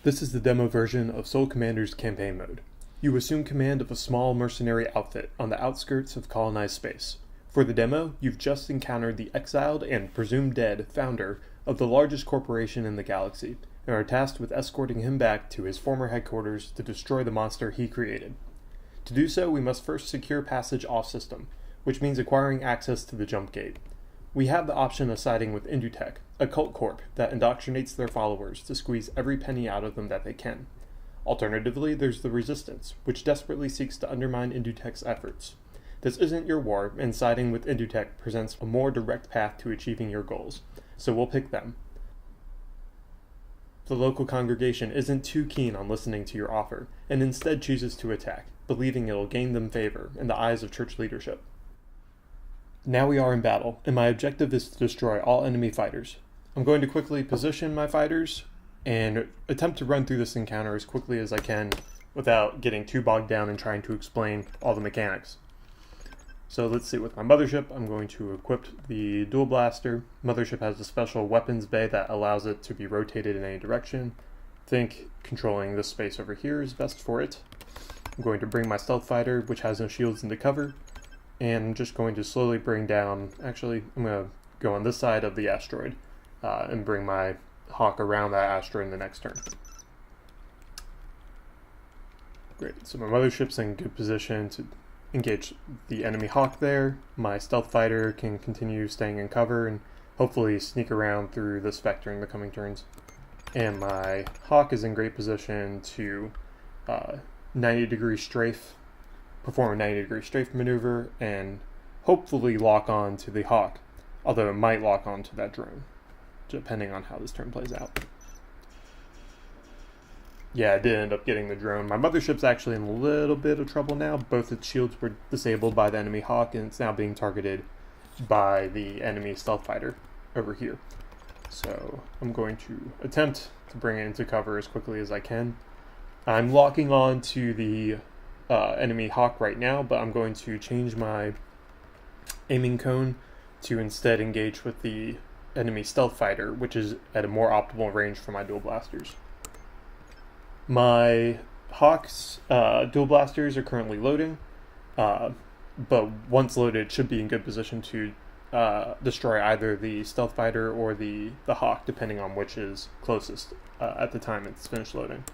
This is the demo version of Soul Commander's campaign mode. You assume command of a small mercenary outfit on the outskirts of colonized space. For the demo, you've just encountered the exiled and presumed dead founder of the largest corporation in the galaxy, and are tasked with escorting him back to his former headquarters to destroy the monster he created. To do so, we must first secure passage off-system, which means acquiring access to the jump gate. We have the option of siding with Indutech, a cult corp that indoctrinates their followers to squeeze every penny out of them that they can. Alternatively, there's the Resistance, which desperately seeks to undermine Indutech's efforts. This isn't your war, and siding with Indutech presents a more direct path to achieving your goals, so we'll pick them. The local congregation isn't too keen on listening to your offer, and instead chooses to attack, believing it'll gain them favor in the eyes of church leadership. Now we are in battle, and my objective is to destroy all enemy fighters. I'm going to quickly position my fighters and attempt to run through this encounter as quickly as I can without getting too bogged down in trying to explain all the mechanics. So let's see, with my mothership, I'm going to equip the dual blaster. Mothership has a special weapons bay that allows it to be rotated in any direction. I think controlling this space over here is best for it. I'm going to bring my stealth fighter, which has no shields, into cover. And I'm just going to slowly bring down, actually, I'm going to go on this side of the asteroid and bring my Hawk around that asteroid in the next turn. Great, so my mothership's in good position to engage the enemy Hawk there. My stealth fighter can continue staying in cover and hopefully sneak around through this vector in the coming turns. And my Hawk is in great position to 90-degree strafe, perform a 90-degree strafe maneuver, and hopefully lock on to the Hawk, although it might lock on to that drone, depending on how this turn plays out. Yeah, I did end up getting the drone. My mothership's actually in a little bit of trouble now. Both its shields were disabled by the enemy Hawk, and it's now being targeted by the enemy stealth fighter over here. So I'm going to attempt to bring it into cover as quickly as I can. I'm locking on to the enemy Hawk right now, but I'm going to change my aiming cone to instead engage with the enemy stealth fighter, which is at a more optimal range for my dual blasters. My Hawk's dual blasters are currently loading, but once loaded, should be in good position to destroy either the stealth fighter or the Hawk, depending on which is closest at the time it's finished loading.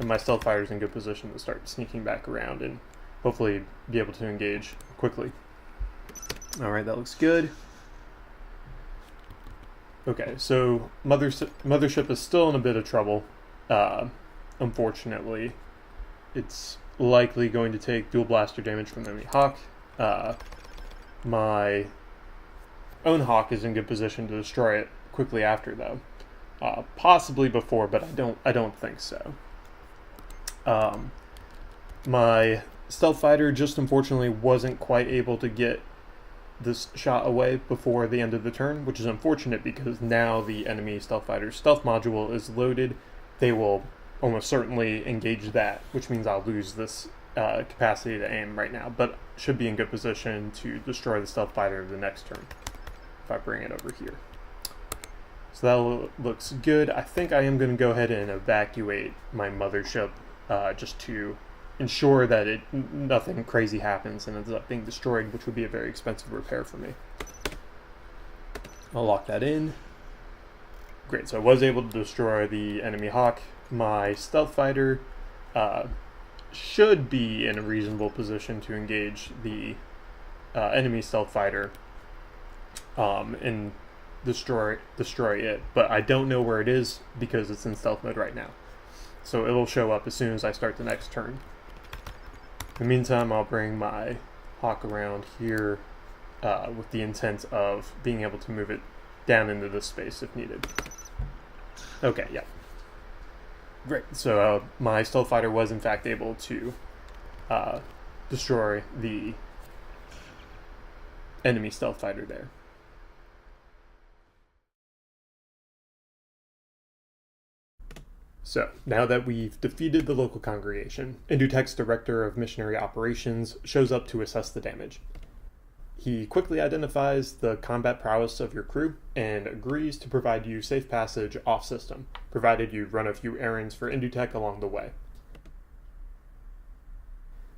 And my stealth fighter is in good position to start sneaking back around and hopefully be able to engage quickly. Alright, that looks good. Okay, so Mothership is still in a bit of trouble. Unfortunately, it's likely going to take dual blaster damage from the enemy Hawk. My own Hawk is in good position to destroy it quickly after, though. Possibly before, but I don't think so. My stealth fighter just unfortunately wasn't quite able to get this shot away before the end of the turn, which is unfortunate because now the enemy stealth fighter's stealth module is loaded. They will almost certainly engage that, which means I'll lose this capacity to aim right now, but should be in good position to destroy the stealth fighter the next turn if I bring it over here. So that looks good. I think I am going to go ahead and evacuate my mothership just to ensure that nothing crazy happens and ends up being destroyed, which would be a very expensive repair for me. I'll lock that in. Great, so I was able to destroy the enemy Hawk. My stealth fighter should be in a reasonable position to engage the enemy stealth fighter and destroy it, but I don't know where it is because it's in stealth mode right now. So it'll show up as soon as I start the next turn. In the meantime, I'll bring my Hawk around here with the intent of being able to move it down into this space if needed. Okay, yeah. Great, so my stealth fighter was in fact able to destroy the enemy stealth fighter there. So, now that we've defeated the local congregation, Indutech's director of missionary operations shows up to assess the damage. He quickly identifies the combat prowess of your crew and agrees to provide you safe passage off-system, provided you run a few errands for Indutech along the way.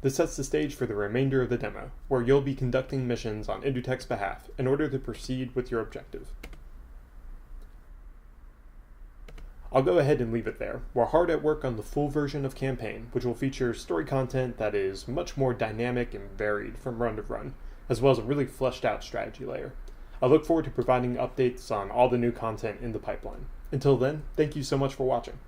This sets the stage for the remainder of the demo, where you'll be conducting missions on Indutech's behalf in order to proceed with your objective. I'll go ahead and leave it there. We're hard at work on the full version of Campaign, which will feature story content that is much more dynamic and varied from run to run, as well as a really fleshed out strategy layer. I look forward to providing updates on all the new content in the pipeline. Until then, thank you so much for watching.